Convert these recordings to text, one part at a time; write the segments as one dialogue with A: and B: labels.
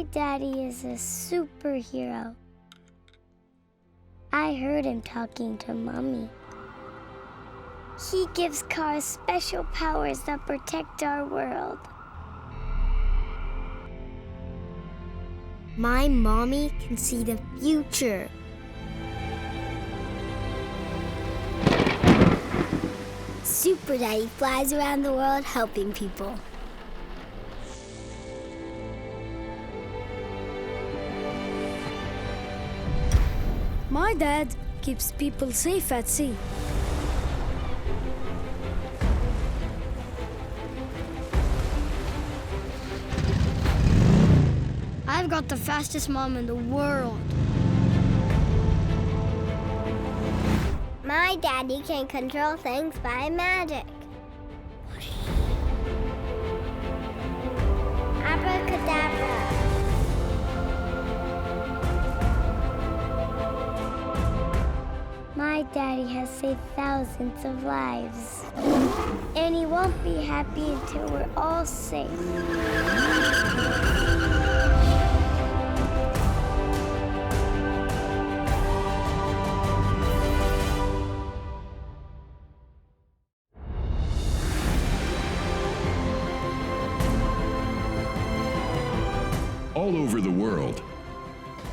A: daddy is a superhero. I heard him talking to Mommy. He gives cars special powers that protect our world. My Mommy can see the future. Super Daddy flies around the world helping people.
B: My dad keeps people safe at sea. I've got the fastest mom in the world.
A: My daddy can control things by magic. Abracadabra. My daddy has saved thousands of lives. And he won't be happy until we're all safe.
C: All over the world,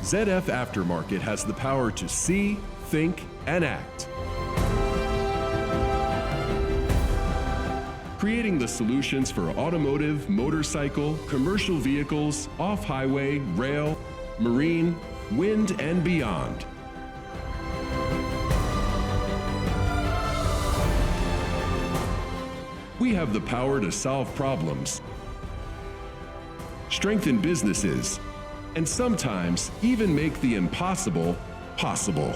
C: ZF Aftermarket has the power to see, think, and act. Creating the solutions for automotive, motorcycle, commercial vehicles, off-highway, rail, marine, wind, and beyond. We have the power to solve problems, strengthen businesses, and sometimes even make the impossible possible.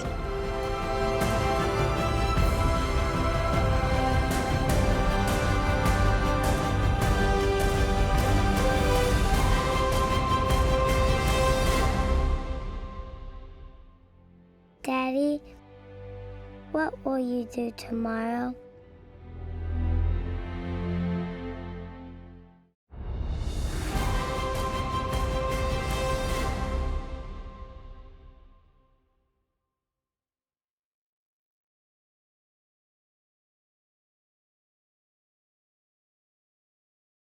A: Daddy, what will you do tomorrow?